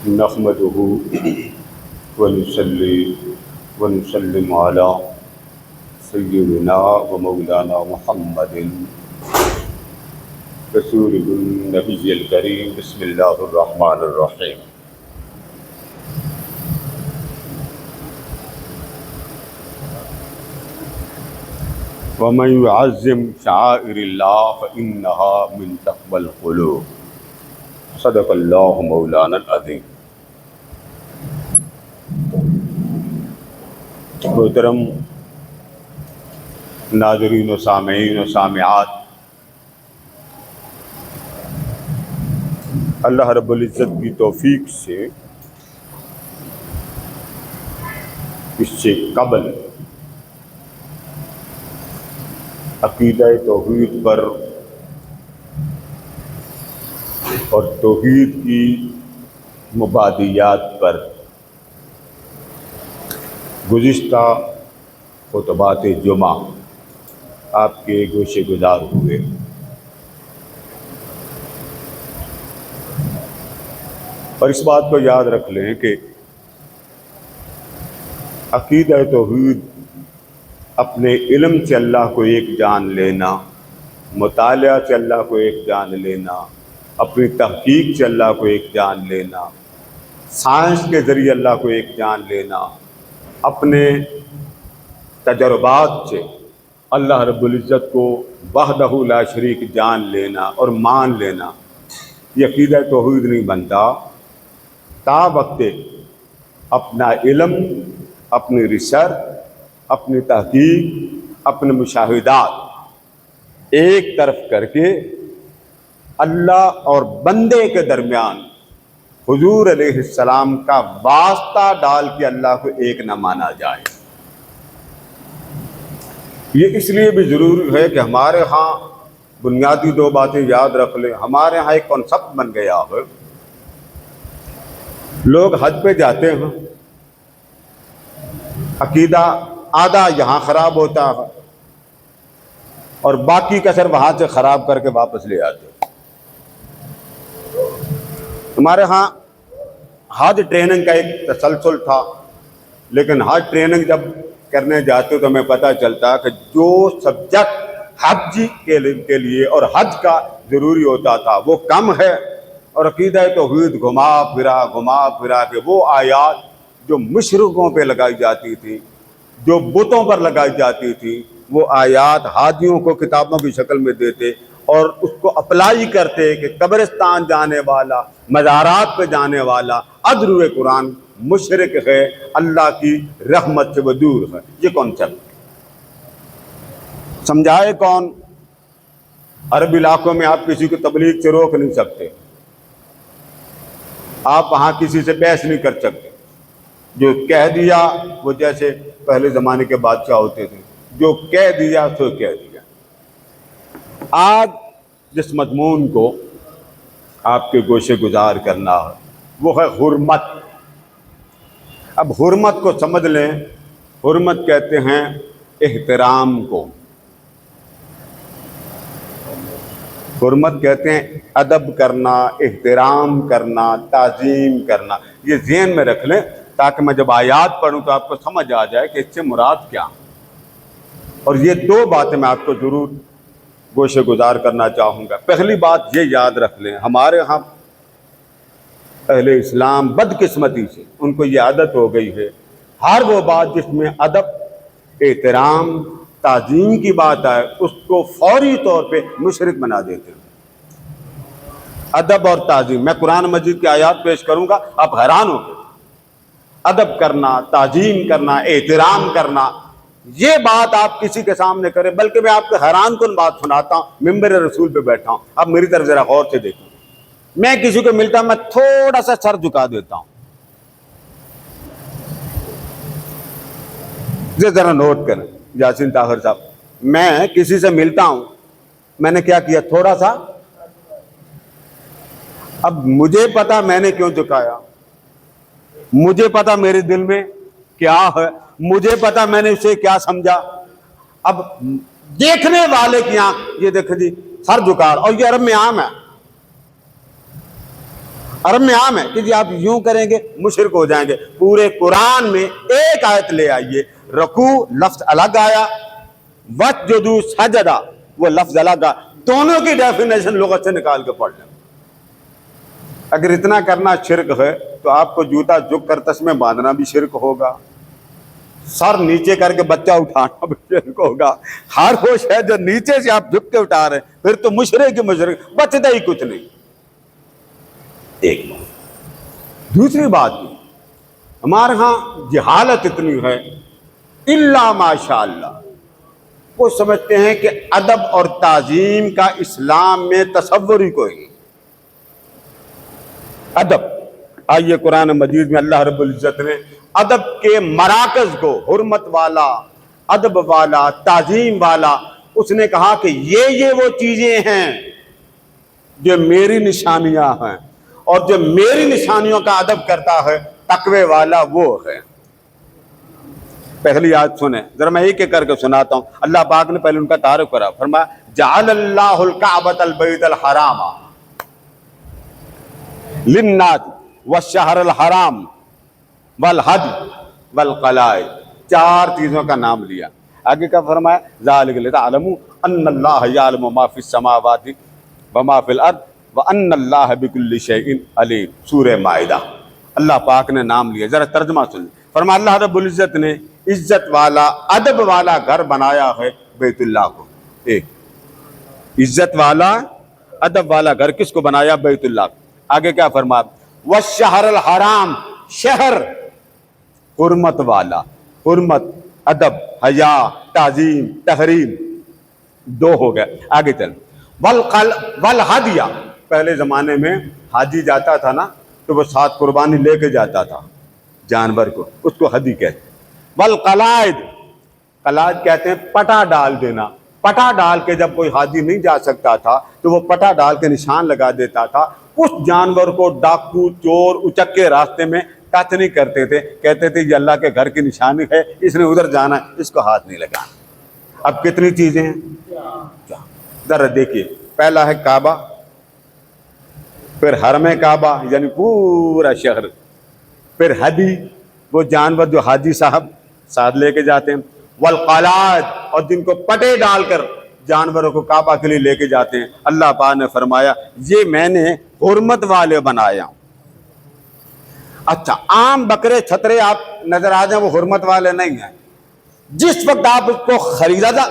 نحمده ونصلي ونسلم على سيدنا ومولانا محمد رسوله النبي الكريم. بسم الله الرحمن الرحيم. ومن يعظم شعائر الله فإنها من تقوى القلوب. صدق اللہ مولانا العظیم. محترم ناظرین و سامعین و سامعات، اللہ رب العزت کی توفیق سے اس سے قبل عقیدہ توحید پر اور توحید کی مبادیات پر گزشتہ خطبات جمعہ آپ کے گوشے گزار ہوئے. اور اس بات کو یاد رکھ لیں کہ عقیدہ توحید اپنے علم سے اللہ کو ایک جان لینا، مطالعہ سے اللہ کو ایک جان لینا، اپنی تحقیق سے اللہ کو ایک جان لینا، سائنس کے ذریعے اللہ کو ایک جان لینا، اپنے تجربات سے اللہ رب العزت کو وحدہ لا شریک جان لینا اور مان لینا، یہ عقیدہ توحید نہیں بنتا تا وقت اپنا علم، اپنی ریسرچ، اپنی تحقیق، اپنے مشاہدات ایک طرف کر کے اللہ اور بندے کے درمیان حضور علیہ السلام کا واسطہ ڈال کے اللہ کو ایک نہ مانا جائے. یہ اس لیے بھی ضروری ہے کہ ہمارے ہاں بنیادی دو باتیں یاد رکھ لیں. ہمارے ہاں ایک کانسیپٹ بن گیا ہے، لوگ حج پہ جاتے ہیں، عقیدہ آدھا یہاں خراب ہوتا ہے اور باقی کسر وہاں سے خراب کر کے واپس لے آتے ہیں. ہمارے ہاں حج ٹریننگ کا ایک تسلسل تھا، لیکن حج ٹریننگ جب کرنے جاتے تو ہمیں پتہ چلتا کہ جو سبجیکٹ حج کے لیے اور حج کا ضروری ہوتا تھا وہ کم ہے، اور عقیدہ توحید گھما پھرا کے وہ آیات جو مشرکوں پہ لگائی جاتی تھی، جو بتوں پر لگائی جاتی تھی، وہ آیات حاجیوں کو کتابوں کی شکل میں دیتے اور اس کو اپلائی کرتے کہ قبرستان جانے والا، مزارات پہ جانے والا ادروئے قرآن مشرک ہے، اللہ کی رحمت سے وہ دور ہے. یہ کانسیپٹ سمجھائے کون؟ عرب علاقوں میں آپ کسی کو تبلیغ سے روک نہیں سکتے، آپ وہاں کسی سے بحث نہیں کر سکتے. جو کہہ دیا، وہ جیسے پہلے زمانے کے بادشاہ ہوتے تھے، جو کہہ دیا سو کہہ دیا. آج جس مضمون کو آپ کے گوشے گزار کرنا ہے وہ ہے حرمت. اب حرمت کو سمجھ لیں. حرمت کہتے ہیں احترام کو، حرمت کہتے ہیں ادب کرنا، احترام کرنا، تعظیم کرنا. یہ ذہن میں رکھ لیں تاکہ میں جب آیات پڑھوں تو آپ کو سمجھ آ جائے کہ اس سے مراد کیا. اور یہ دو باتیں میں آپ کو ضرور گوشے گزار کرنا چاہوں گا. پہلی بات یہ یاد رکھ لیں، ہمارے ہاں اہل اسلام بدقسمتی سے ان کو یہ عادت ہو گئی ہے، ہر وہ بات جس میں ادب، احترام، تعظیم کی بات آئے اس کو فوری طور پہ مشرک بنا دیتے ہیں. ادب اور تعظیم، میں قرآن مجید کی آیات پیش کروں گا، آپ حیران ہو گے. ادب کرنا، تعظیم کرنا، احترام کرنا، یہ بات آپ کسی کے سامنے کریں. بلکہ میں آپ کو حیران کن بات سناتا ہوں، ممبر رسول پہ بیٹھا ہوں، اب میری طرف ذرا غور سے دیکھیں. میں کسی کو ملتا میں تھوڑا سا سر جھکا دیتا ہوں. ذرا نوٹ کریں یاسین طاہر صاحب، میں کسی سے ملتا ہوں، میں نے کیا کیا؟ تھوڑا سا. اب مجھے پتا میں نے کیوں جھکایا، مجھے پتا میرے دل میں کیا ہے، مجھے پتا میں نے اسے کیا سمجھا. اب دیکھنے والے کی آنکھ، یہ دیکھ جی سر جھکا، اور یہ عرب میں عام ہے. عرب میں عام ہے کہ جی آپ یوں کریں گے مشرک ہو جائیں گے. پورے قرآن میں ایک آیت لے آئیے, رکوع لفظ الگ آیا, وسجدوا سجدہ وہ لفظ الگ آیا, دونوں کی ڈیفینیشن لغت سے نکال کے پڑھ لیں. اگر اتنا کرنا شرک ہے تو آپ کو جوتا جھک کر تسمے باندھنا بھی شرک ہوگا, سر نیچے کر کے بچہ اٹھانا بھی شرک ہوگا. ہر وہ شے جو نیچے سے آپ جھک کے اٹھا رہے ہیں پھر تو مشرک کی مشرک, بچتا ہی کچھ نہیں. ایک بات. دوسری بات بھی ہمارے ہاں جہالت اتنی ہے, الا ماشاء اللہ, وہ سمجھتے ہیں کہ ادب اور تعظیم کا اسلام میں تصور ہی کوئی نہیں. ادب, آئیے قرآن مجید میں اللہ رب العزت نے ادب کے مراکز کو, حرمت والا, ادب والا, تعظیم والا, اس نے کہا کہ یہ وہ چیزیں ہیں جو میری نشانیاں ہیں, اور جو میری نشانیوں کا ادب کرتا ہے تقوی والا وہ ہے. پہلی آیت سنیں ذرا, میں ایک ایک کر کے سناتا ہوں. اللہ پاک نے پہلے ان کا تعارف کرا, فرمایا جعل اللہ الکعبۃ البیت الحرام للناس والشہر الحرام والحج والقلائد, 4 چیزوں کا نام لیا. آگے کیا فرمایا, ذالک لتعلموا ان اللہ یعلم ما فی السماوات وما فی الارض وان اللہ بکل شیء علیم. سورہ مائدہ اللہ پاک نے نام لیا. ذرا ترجمہ سن. فرمایا اللہ رب العزت نے عزت والا ادب والا گھر بنایا ہے بیت اللہ کو. ایک عزت والا ادب والا گھر کس کو بنایا؟ بیت اللہ کو. آگے کیا فرمایا, والشہر الحرام, شہر حرمت والا, حرمت, ادب, حیا, تعظیم, تحریم, 2 ہو گئے. آگے چل, والہدیہ, پہلے زمانے میں حاجی جاتا تھا نا تو وہ ساتھ قربانی لے کے جاتا تھا جانور کو, اس کو ہدی کہتے ہیں. والقلائد, قلائد کہتے ہیں پٹا ڈال دینا. پٹا ڈال کے جب کوئی حاجی نہیں جا سکتا تھا تو وہ پٹا ڈال کے نشان لگا دیتا تھا. اس جانور کو ڈاکو, چور, اچکے راستے میں ٹچ نہیں کرتے تھے, کہتے تھے یہ اللہ کے گھر کی نشانی ہے, اس نے ادھر جانا ہے, اس کو ہاتھ نہیں لگانا. اب کتنی چیزیں ہیں ذرا دیکھیے. پہلا ہے کعبہ, پھر حرم کعبہ یعنی پورا شہر, پھر ہدی, وہ جانور جو حاجی صاحب ساتھ لے کے جاتے ہیں. والقلائد, اور جن کو پٹے ڈال کر جانوروں کو کعبہ کے لیے لے کے جاتے ہیں. اللہ پاک نے فرمایا یہ میں نے حرمت والے بنایا. اچھا, عام بکرے چھترے آپ نظر آ جائیں وہ حرمت والے نہیں ہیں. جس وقت آپ اس کو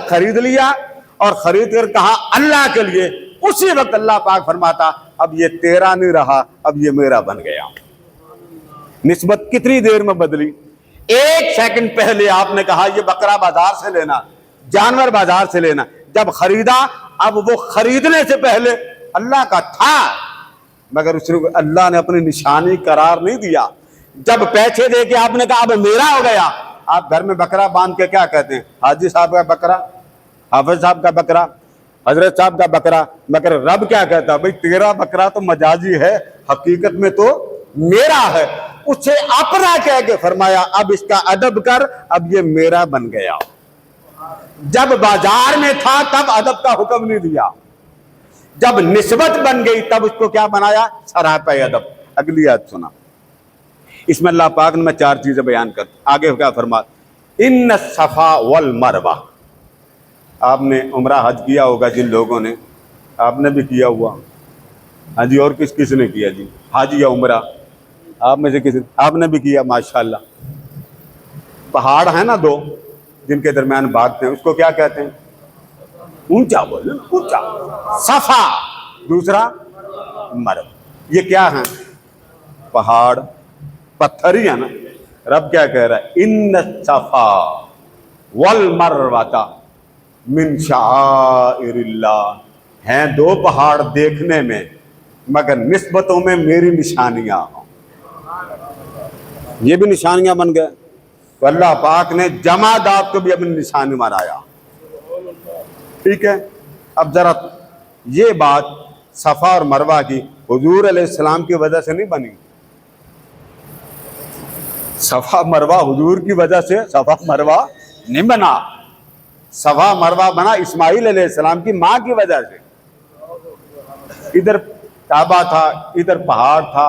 خرید لیا اور خرید کر کہا اللہ کے لیے, اسی وقت اللہ پاک فرماتا اب یہ تیرا نہیں رہا, اب یہ میرا بن گیا. نسبت کتنی دیر میں بدلی؟ 1 سیکنڈ پہلے آپ نے کہا یہ بکرا بازار سے لینا, جانور بازار سے لینا. جب خریدا اب وہ خریدنے سے پہلے اللہ کا تھا, مگر اس کو اللہ نے اپنی نشانی قرار نہیں دیا. جب پیسے دے کے آپ نے کہا اب میرا ہو گیا, آپ گھر میں بکرا باندھ کے کیا کہتے ہیں؟ حاجی صاحب کا بکرا, حافظ صاحب کا بکرا, حضرت صاحب کا بکرا. مگر رب کیا کہتا, بھئی تیرا بکرا تو مجازی ہے, حقیقت میں تو میرا ہے. اسے اپنا کہہ کے فرمایا اب اس کا ادب کر, اب یہ میرا بن گیا. جب بازار میں تھا تب ادب کا حکم نہیں دیا, جب نسبت بن گئی تب اس کو کیا بنایا؟ سراپا ادب. اگلی آیت سنا, اس میں اللہ پاک نے میں 4 چیزیں بیان کر. آگے کیا فرمایا, ان الصفا والمروہ. آپ نے عمرہ حج کیا ہوگا جن لوگوں نے, آپ نے بھی کیا ہوا. ہاں جی, اور کس نے کیا جی حج یا عمرہ؟ آپ میں سے کسی, آپ نے بھی کیا ماشاءاللہ. پہاڑ ہیں نا 2 جن کے درمیان بھاگتے ہیں, اس کو کیا کہتے ہیں؟ اونچا بولے, اونچا. صفا, دوسرا مروہ. یہ کیا ہیں؟ پہاڑ, پتھر ہی ہے نا. رب کیا کہہ رہا ہے, ان الصفا والمروہ من شعائر اللہ. ہیں 2 پہاڑ دیکھنے میں مگر نسبتوں میں میری نشانیاں ہوں. یہ بھی نشانیاں بن گئے. تو اللہ پاک نے جمادات کو بھی اپنی نشانی بنایا. ٹھیک ہے, اب ذرا یہ بات صفا اور مروہ کی حضور علیہ السلام کی وجہ سے نہیں بنی. صفا مروہ حضور کی وجہ سے صفا مروہ نہیں بنا. صفا مروہ بنا اسماعیل علیہ السلام کی ماں کی وجہ سے. ادھر کعبہ تھا, ادھر پہاڑ تھا,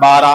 12।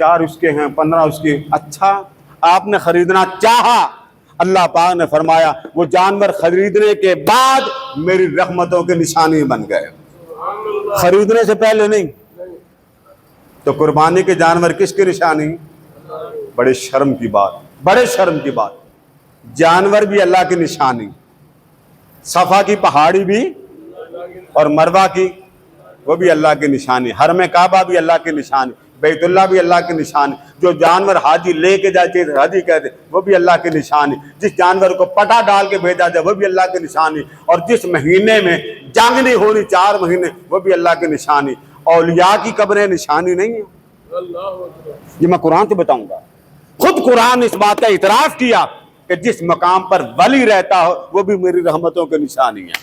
4 اس کے ہیں 15 اس کے. اچھا آپ نے خریدنا چاہا, اللہ پاک نے فرمایا وہ جانور خریدنے کے بعد میری رحمتوں کے نشانی بن گئے, خریدنے سے پہلے نہیں. تو قربانی کے جانور کس کی نشانی؟ بڑے شرم کی بات, بڑے شرم کی بات. جانور بھی اللہ کی نشانی, صفا کی پہاڑی بھی اور مروہ کی وہ بھی اللہ کی نشانی, حرم کعبہ بھی اللہ کی نشانی, بیت اللہ بھی اللہ کی نشانی. جو جانور حاجی لے کے جاتے حاجی کہتے وہ بھی اللہ کی نشانی. جس جانور کو پٹا ڈال کے بھیجا جائے وہ بھی اللہ کی نشانی. اور جس مہینے میں جنگ نہیں ہونی 4 مہینے وہ بھی اللہ کی نشانی. اولیاء کی قبریں نشانی نہیں ہیں. یہ میں قرآن سے بتاؤں گا. خود قرآن اس بات کا اعتراف کیا کہ جس مقام پر ولی رہتا ہو وہ بھی میری رحمتوں کی نشانی ہے.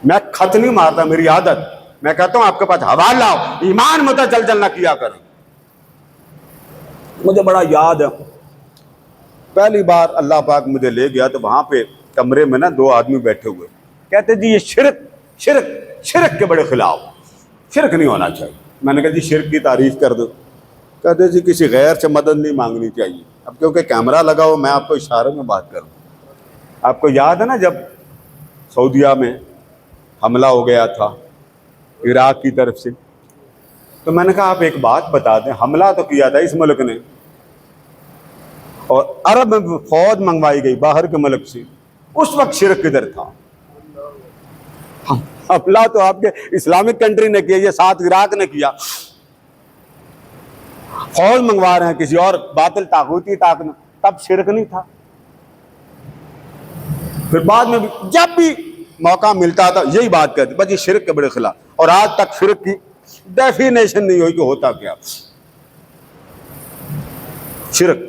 میں خط نہیں مارتا, میری عادت, میں کہتا ہوں آپ کے پاس حوالہ لاؤ, ایمان متزلزل نہ کیا کریں. مجھے بڑا یاد ہے پہلی بار اللہ پاک مجھے لے گیا تو وہاں پہ کمرے میں نا 2 آدمی بیٹھے ہوئے, کہتے جی یہ شرک کے بڑے خلاف, شرک نہیں ہونا چاہیے. میں نے کہا جی شرک کی تعریف کر دو. کہتے جی کسی غیر سے مدد نہیں مانگنی چاہیے. اب کیونکہ کیمرہ لگا ہو میں آپ کو اشارے میں بات کروں. آپ کو یاد ہے نا جب سعودیہ میں حملہ ہو گیا تھا عراق کی طرف سے, تو میں نے کہا آپ ایک بات بتا دیں, حملہ تو کیا تھا اس ملک نے اور عرب میں فوج منگوائی گئی باہر کے ملک سے, اس وقت شرک کدھر تھا؟ حملہ تو آپ کے اسلامک کنٹری نے کیا, یہ ساتھ عراق نے کیا. فوج منگوا رہے ہیں کسی اور باطل طاغوتی طاقت نے, تب شرک نہیں تھا. پھر بعد میں بھی جب بھی موقع ملتا تھا یہی بات کرتے بس یہ شرک کے بڑے خلاف. اور آج تک شرک کی ڈیفینیشن نہیں ہوئی کہ ہوتا کیا. شرک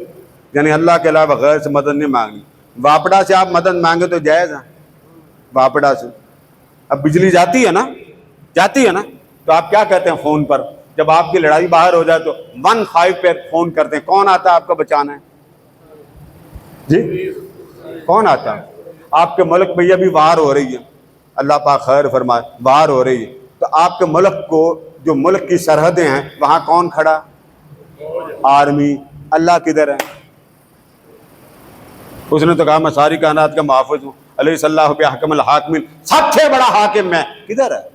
یعنی اللہ کے علاوہ غیر سے مدد نہیں مانگنی. واپڑا سے آپ مدد مانگے تو جائز ہے, واپڑا سے. اب بجلی جاتی ہے نا تو آپ کیا کہتے ہیں فون پر جب آپ کی لڑائی باہر ہو جائے تو 15 پہ فون کرتے ہیں, کون آتا ہے آپ کو بچانا ہے؟ جی کون آتا ہے؟ آپ کے ملک میں یہ بھی وار ہو رہی ہے, اللہ پاک خیر فرمائے, وار ہو رہی ہے, تو آپ کے ملک کو جو ملک کی سرحدیں ہیں وہاں کون کھڑا؟ آرمی. اللہ کدھر ہے؟ اس نے تو کہا میں ساری کائنات کا محافظ ہوں, علیہ اللہ بحکم الحاکمین, سب سے بڑا حاکم میں. کدھر ہے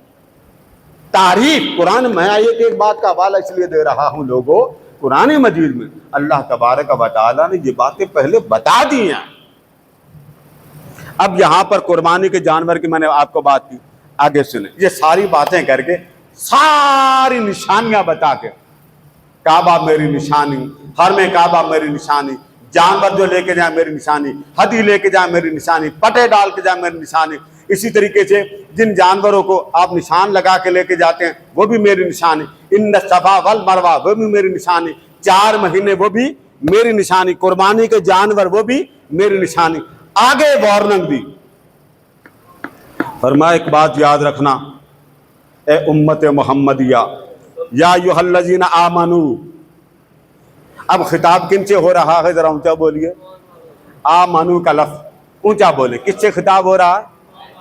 تعریف؟ قرآن میں آیت ایک بات کا حوالہ اس لیے دے رہا ہوں لوگوں, قرآن مجید میں اللہ تبارک و تعالیٰ نے یہ باتیں پہلے بتا دی ہیں. اب یہاں پر قربانی کے جانور کی میں نے آپ کو بات کی, آگے سنیں. یہ ساری باتیں کر کے ساری نشانیاں بتا کے, کعبہ میری نشانی, حرم کعبہ میری نشانی, جانور جو لے کے جائیں میری نشانی, ہدی لے کے جائیں میری نشانی, پٹے ڈال کے جائیں میری نشانی. اسی طریقے سے جن جانوروں کو آپ نشان لگا کے لے کے جاتے ہیں وہ بھی میری نشانی. ان الصفا والمروہ وہ بھی میری نشانی. 4 مہینے وہ بھی میری نشانی. قربانی کے جانور وہ بھی میری نشانی. آگے وارننگ دی, فرمایا ایک بات یاد رکھنا اے امت محمدیہ, یا ایھا الذین آمنو. اب خطاب کن سے ہو رہا ہے؟ ذرا اونچا بولیے. آمنو کا لفظ اونچا بولے. کس سے خطاب ہو رہا ہے؟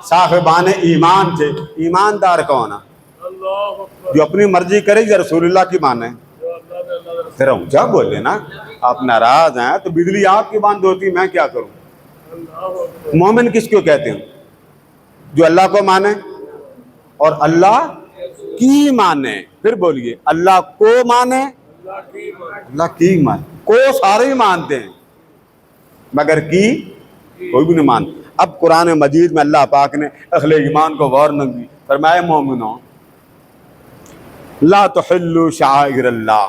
صاحبان ایمان سے. ایماندار کون ہے؟ جو اپنی مرضی کرے یا رسول اللہ کی مانے. ذرا اونچا بولے نا, آپ ناراض ہیں تو بجلی آپ کی بند ہوتی, میں کیا کروں. مومن کس کو کہتے ہیں؟ جو اللہ کو مانے اور اللہ کی مانے. پھر بولیے اللہ کو مانے, اللہ کی مانے. کو سارے ہی مانتے ہیں مگر کی کوئی بھی نہیں مانتا. اب قرآن مجید میں اللہ پاک نے اہل ایمان کو وارننگ دی, فرمایا مومنوں لا تحلوا شعائر اللہ.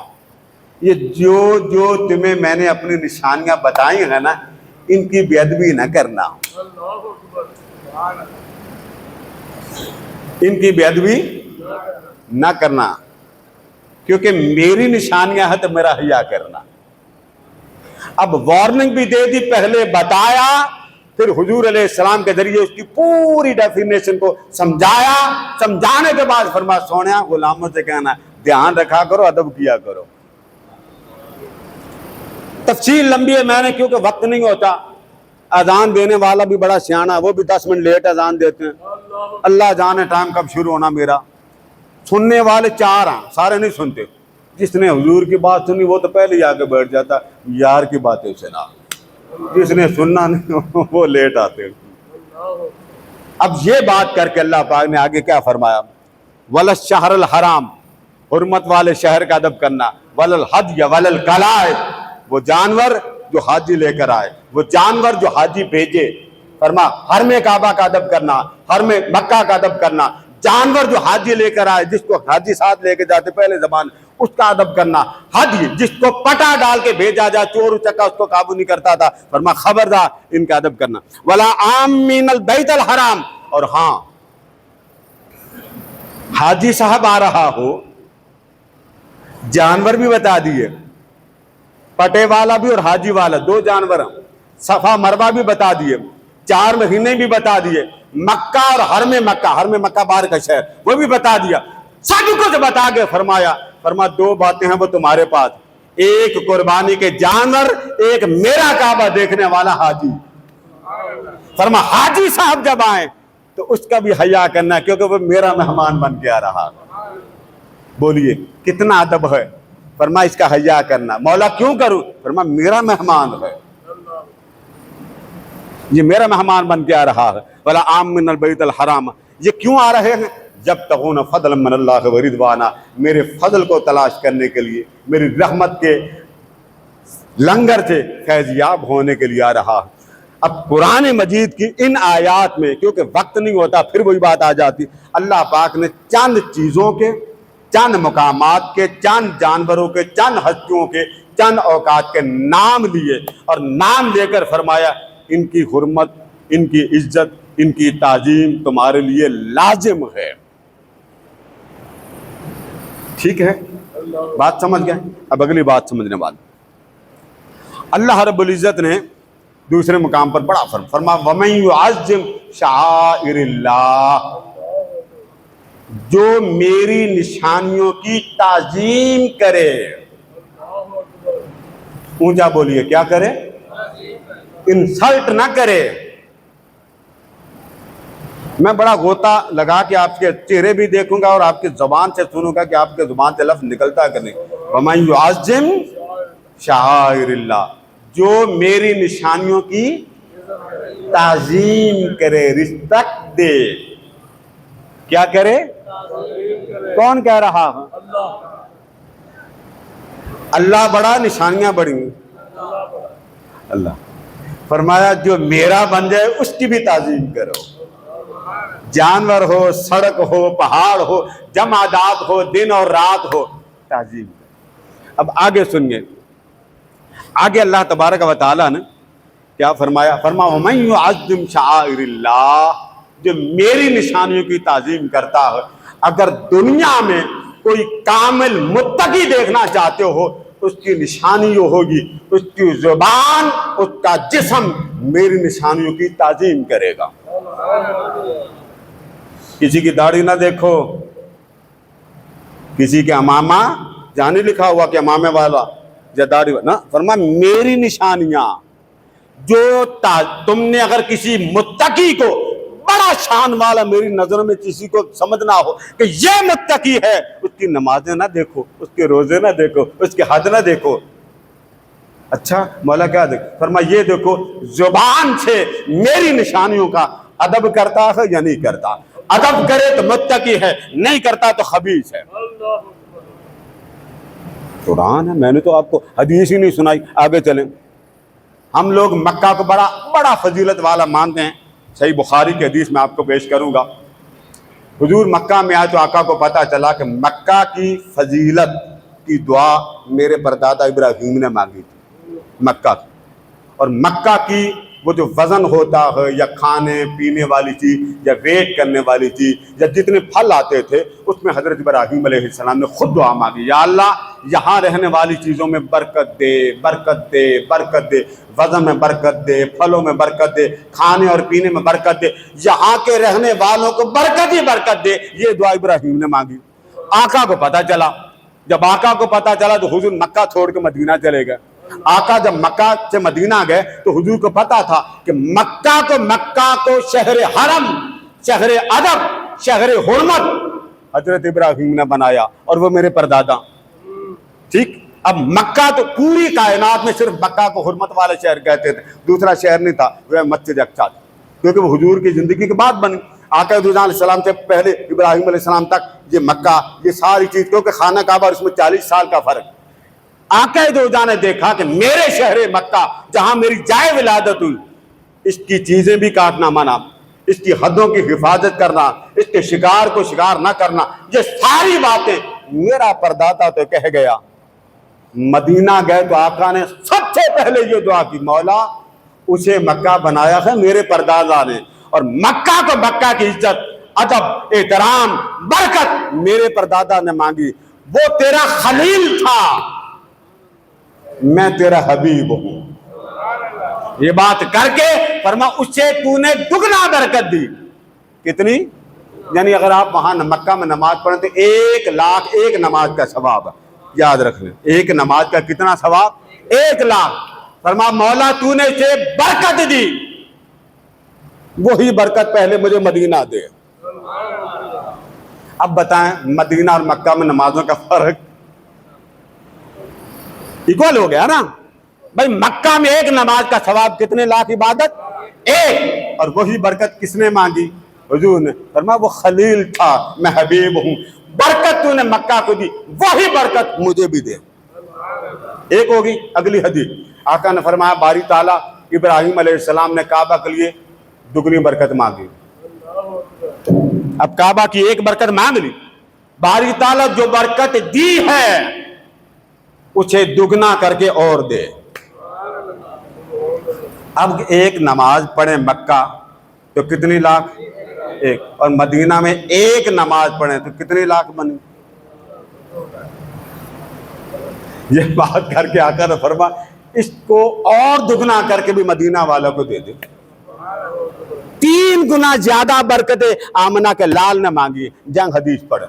یہ جو تمہیں میں نے اپنی نشانیاں بتائی ہیں نا ان کی بے ادبی نہ کرنا, ان کی بے ادبی نہ کرنا, کیونکہ میری نشانیاں ہیں تو میرا حیا کرنا. اب وارننگ بھی دے دی, پہلے بتایا, پھر حضور علیہ السلام کے ذریعے اس کی پوری ڈیفینیشن کو سمجھایا. سمجھانے کے بعد فرمایا سونیا غلاموں سے کہنا دھیان رکھا کرو, ادب کیا کرو. تفصیل لمبی ہے, میں نے کیونکہ وقت نہیں ہوتا. اذان دینے والا بھی بڑا سیانا, وہ بھی 10 منٹ لیٹ اذان دیتے ہیں. اللہ جانے ٹائم کب شروع ہونا میرا. سننے والے 4 ہیں, سارے نہیں سنتے. جس نے حضور کی بات سنی وہ تو پہلے ہی آگے بیٹھ جاتا، یار کی باتیں سنا، جس نے سننا نہیں وہ لیٹ آتے۔ اب یہ بات کر کے اللہ پاک نے آگے کیا فرمایا؟ وَلَلشَّهْرَ الْحَرَامِ، حرمت والے شہر کا ادب کرنا، وَلَلْحَدْيَ وَلَلْقَلَائِدِ، وہ جانور جو حاجی لے کر آئے، وہ جانور جو حاجی بھیجے، فرما حرم کعبہ کا ادب کرنا، حرم مکہ کا ادب کرنا، جانور جو حاجی لے کر آئے، جس کو حاجی ساتھ لے کے جاتے پہلے زمان، اس کا ادب کرنا، حاجی جس کو پٹا ڈال کے بھیجا جائے، چور چکا اس کو قابو نہیں کرتا تھا، فرما خبردار ان کا ادب کرنا، وَلَا آمِّنَ الْبَيْتَ الْحَرَامِ، اور ہاں حاجی صاحب آ رہا ہو، جانور بھی بتا دیے، پٹے والا بھی اور حاجی والا، دو جانور ہیں، صفا مروہ بھی بتا دیے، 4 مہینے بھی بتا دیے، مکہ اور حرم مکہ باہر کا شہر وہ بھی بتا دیا، سب کچھ بتا کے فرما 2 باتیں ہیں وہ تمہارے پاس، ایک قربانی کے جانور، ایک میرا کعبہ دیکھنے والا حاجی۔ فرما حاجی صاحب جب آئیں تو اس کا بھی حیا کرنا، کیونکہ وہ میرا مہمان بن کے آ رہا۔ بولیے کتنا ادب ہے؟ فرما اس کا حیا کرنا۔ مولا کیوں کروں؟ فرما میرا مہمان ہے، یہ میرا مہمان بن کے آ رہا ہے۔ وَلَا آمِّنَ الْبَيْتَ الْحَرَامَ، یہ کیوں آ رہے ہیں؟ جب تغون فضلا من اللہ ورضوانا، میرے فضل کو تلاش کرنے کے لیے، میری رحمت کے لنگر سے فیضیاب ہونے کے لیے آ رہا ہے۔ اب قرآن مجید کی ان آیات میں کیونکہ وقت نہیں ہوتا، پھر وہی بات آ جاتی، اللہ پاک نے چند چیزوں کے، چند مقامات کے، چند جانوروں کے، چند ہستیوں کے، چند اوقات کے نام لیے، اور نام لے کر فرمایا ان کی حرمت، ان کی عزت، ان کی تعظیم تمہارے لیے لازم ہے۔ ٹھیک ہے، بات سمجھ گئے؟ اب اگلی بات سمجھنے والی، اللہ رب العزت نے دوسرے مقام پر بڑا فرما وَمَن يُعَظِّمْ شَعَائِرَ اللَّهِ، جو میری نشانیوں کی تعظیم کرے، اونچا بولیے کیا کرے؟ انسلٹ نہ کرے۔ میں بڑا غوطہ لگا کے آپ کے چہرے بھی دیکھوں گا اور آپ کی زبان سے سنوں گا کہ آپ کے زبان سے لفظ نکلتا کہ نہیں۔ وَمَن يُعَظِّمْ شَعَائِرَ اللَّهِ، جو میری نشانیوں کی تعظیم کرے، رسپیکٹ دے، کیا کرے؟ کون کہہ رہا ہے؟ اللہ بڑا، نشانیاں بڑی۔ اللہ فرمایا جو میرا بن جائے اس کی بھی تعظیم کرو، جانور ہو، سڑک ہو، پہاڑ ہو، جمادات ہو، دن اور رات ہو، تعظیم کرو۔ اب آگے سنیے، آگے اللہ تبارک و تعالیٰ نے کیا فرمایا؟ فرما وَمَن يُعَظِّمْ شَعَائِرَ اللَّهِ، جو میری نشانیوں کی تعظیم کرتا ہے۔ اگر دنیا میں کوئی کامل متقی دیکھنا چاہتے ہو، اس کی نشانی جو ہوگی، اس کی زبان، اس کا جسم میری نشانیوں کی تعظیم کرے گا۔ کسی کی داڑھی نہ دیکھو، کسی کے امامہ، جہاں نہیں لکھا ہوا کہ امامے والا یا داڑھی نہ، فرما میری نشانیاں جو تم نے اگر کسی متقی کو، بڑا شان والا میری نظر میں کسی کو سمجھنا ہو کہ یہ متقی ہے، اس کی نمازیں نہ دیکھو، اس کے روزے نہ دیکھو، اس کے حج نہ دیکھو۔ اچھا مولا کیا دیکھو؟ فرما یہ دیکھو زبان سے میری نشانیوں کا ادب کرتا ہے یا نہیں کرتا۔ ادب کرے تو متقی ہے، نہیں کرتا تو خبیث ہے۔ قرآن ہے، میں نے تو آپ کو حدیث ہی نہیں سنائی۔ آگے چلیں، ہم لوگ مکہ کو بڑا فضیلت والا مانتے ہیں۔ صحیح بخاری کی حدیث میں آپ کو پیش کروں گا۔ حضور مکہ میں آئے تو آقا کو پتہ چلا کہ مکہ کی فضیلت کی دعا میرے پردادا ابراہیم نے مانگی تھی مکہ کی، اور مکہ کی وہ جو وزن ہوتا ہے یا کھانے پینے والی چیز یا ویٹ کرنے والی چیز یا جتنے پھل آتے تھے، اس میں حضرت ابراہیم علیہ السلام نے خود دعا مانگی، یا اللہ یہاں رہنے والی چیزوں میں برکت دے، برکت دے، برکت دے، وزن میں برکت دے، پھلوں میں برکت دے، کھانے اور پینے میں برکت دے، یہاں کے رہنے والوں کو برکت ہی برکت دے۔ یہ دعا ابراہیم نے مانگی۔ آقا کو پتہ چلا، جب آقا کو پتہ چلا تو حضور مکہ چھوڑ کے مدینہ چلے گئے۔ آقا جب مکہ سے مدینہ گئے تو حضور کو پتا تھا کہ مکہ کو شہر حرم، شہر ادب، شہر حرمت حضرت ابراہیم نے بنایا، اور وہ میرے پردادا۔ ٹھیک. اب مکہ تو پوری کائنات میں صرف مکہ کو حرمت والا شہر کہتے تھے, دوسرا شہر نہیں تھا, وہ مسجد اقصی تھا, کیونکہ وہ حضور کی زندگی کے بعد بنی. آقا علیہ السلام سے پہلے ابراہیم علیہ السلام تک یہ مکہ, یہ ساری چیز, کیونکہ خانہ کعبہ اور اس میں 40 سال کا فرق. آقا نے دیکھا کہ میرے شہر مکہ جہاں میری جائے ولادت ہوئی, اس کی چیزیں بھی کاٹنا منع, اس کی حدوں کی حفاظت کرنا, اس کے شکار کو شکار نہ کرنا, یہ ساری باتیں میرا پردادا تو کہہ گیا. مدینہ گئے تو آقا نے سب سے پہلے یہ دعا کی, مولا اسے مکہ بنایا ہے میرے پردادا نے, اور مکہ کو مکہ کی عزت, ادب, احترام, برکت میرے پردادا نے مانگی. وہ تیرا خلیل تھا, میں تیرا حبیب ہوں. یہ بات کر کے فرما اسے تو نے دگنا برکت دی. کتنی؟ یعنی اگر آپ وہاں مکہ میں نماز پڑھیں تو 1,00,000 نماز کا ثواب ہے. یاد رکھ لیں, ایک نماز کا کتنا ثواب؟ 1,00,000. فرما مولا تو نے اسے برکت دی, وہی برکت پہلے مجھے مدینہ دے. اب بتائیں مدینہ اور مکہ میں نمازوں کا فرق ایکول ہو گیا نا بھائی. مکہ میں ایک نماز کا ثواب کتنے لاکھ عبادت؟ 1. اور وہی برکت کس نے مانگی؟ حضور نے. فرمایا وہ خلیل تھا, میں حبیب ہوں. برکت تو نے مکہ کو دی, وہی برکت مجھے بھی دے. ایک ہوگی. اگلی حدیث آقا نے فرمایا باری تعالیٰ ابراہیم علیہ السلام نے کعبہ کے لیے دگنی برکت مانگی. اب کعبہ کی ایک برکت مانگ لی, باری تعالیٰ جو برکت دی ہے اسے دگنا کر کے اور دے. اب ایک نماز پڑھیں مکہ تو کتنی لاکھ؟ 1. اور مدینہ میں ایک نماز پڑھیں تو کتنے لاکھ بنی؟ یہ بات کر کے آقا نے فرمایا اس کو اور دگنا کر کے بھی مدینہ والوں کو دے دے. 3 گنا زیادہ برکتیں آمنہ کے لال نے مانگی. جنگ حدیث پڑھیں.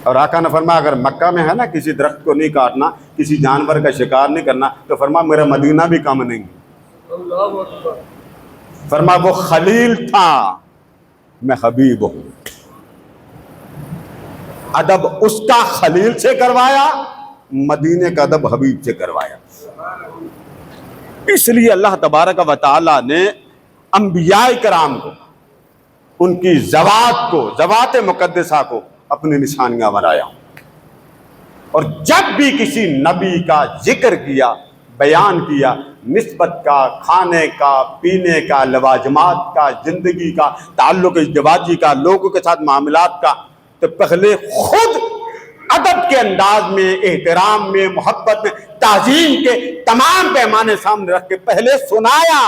اور آقا نے فرمایا اگر مکہ میں ہے نا کسی درخت کو نہیں کاٹنا, کسی جانور کا شکار نہیں کرنا, تو فرمایا میرا مدینہ بھی کم نہیں. فرمایا وہ خلیل تھا, میں حبیب ہوں. ادب اس کا خلیل سے کروایا, مدینے کا ادب حبیب سے کروایا. اس لیے اللہ تبارک و تعالی نے انبیاء کرام کو, ان کی ذوات کو, ذوات مقدسہ کو اپنی نشانیاں بنایا. اور جب بھی کسی نبی کا ذکر کیا, بیان کیا, نسبت کا, کھانے کا, پینے کا, لوازمات کا, زندگی کا, تعلق ازدواجی کا, لوگوں کے ساتھ معاملات کا, تو پہلے خود ادب کے انداز میں, احترام میں, محبت میں, تعظیم کے تمام پیمانے سامنے رکھ کے پہلے سنایا,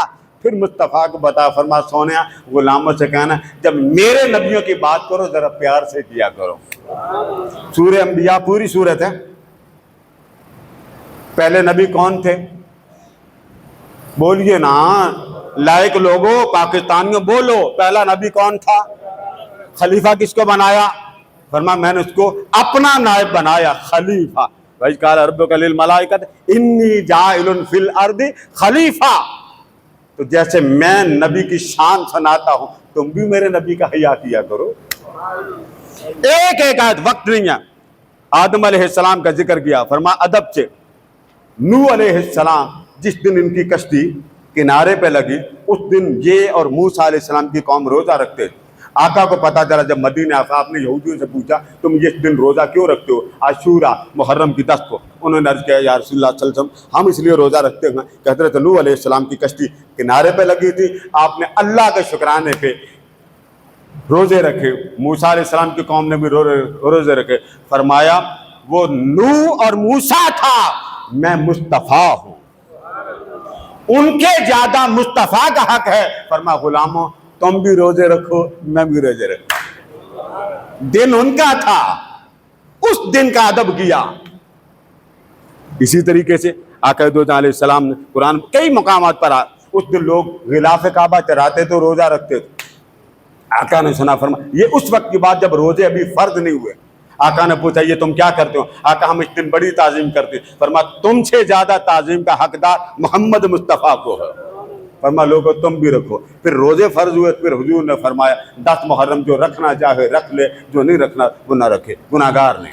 پھر مصطفیٰ کو بتا. فرما سونیا غلاموں سے کہنا جب میرے نبیوں کی بات کرو ذرا پیار سے کیا کرو. سورہ انبیاء پوری سورت ہے. پہلے نبی کون تھے؟ بولیے نا لائق لوگوں, پاکستانیوں بولو, پہلا نبی کون تھا؟ خلیفہ کس کو بنایا؟ فرما میں نے اس کو اپنا نائب بنایا, خلیفہ. وَإِذْ قَالَ رَبُّكَ لِلْمَلَائِكَةِ إِنِّي جَاعِلٌ فِي الْأَرْضِ خلیفہ. تو جیسے میں نبی کی شان سناتا ہوں, تم بھی میرے نبی کا حیا کیا کرو. ایک ایک آیت, وقت نہیں ہے. آدم علیہ السلام کا ذکر کیا, فرما ادب سے. نوح علیہ السلام جس دن ان کی کشتی کنارے پہ لگی, اس دن یہ اور موسیٰ علیہ السلام کی قوم روزہ رکھتے تھے. آقا کو پتا چلا جب مدینہ آپ نے یہودیوں سے پوچھا تم یہ دن روزہ کیوں رکھتے ہو, عاشورہ محرم کی 10 کو. انہوں نے عرض کیا یا رسول اللہ صلی اللہ علیہ وسلم ہم اس لیے روزہ رکھتے ہیں, کہتے تھے نوح علیہ السلام کی کشتی کنارے پہ لگی تھی, آپ نے اللہ کے شکرانے پہ روزے رکھے. موسیٰ علیہ السلام کی قوم نے بھی روزے رکھے. فرمایا وہ نوح اور موسیٰ تھا, میں مصطفیٰ ہوں, ان کے زیادہ مصطفیٰ کا حق ہے. فرما غلاموں تم بھی روزے رکھو, میں بھی روزے رکھو. دن ان کا تھا, اس دن کا ادب کیا. اسی طریقے سے آقا علیہ السلام نے قرآن کئی مقامات پر اس دن لوگ غلاف کعبہ چراتے تو روزہ رکھتے تھے. آقا نے سنا, فرما یہ اس وقت کی بات جب روزے ابھی فرض نہیں ہوئے. آقا نے پوچھا یہ تم کیا کرتے ہو؟ آقا ہم اس دن بڑی تعظیم کرتے ہیں. فرما تم سے زیادہ تعظیم کا حقدار محمد مصطفیٰ کو ہے. فرما لوگوں تم بھی رکھو. پھر روزے فرض ہوئے, پھر حضور نے فرمایا 10 محرم جو رکھنا چاہے رکھ لے, جو نہیں رکھنا وہ نہ رکھے, گناہگار نہیں.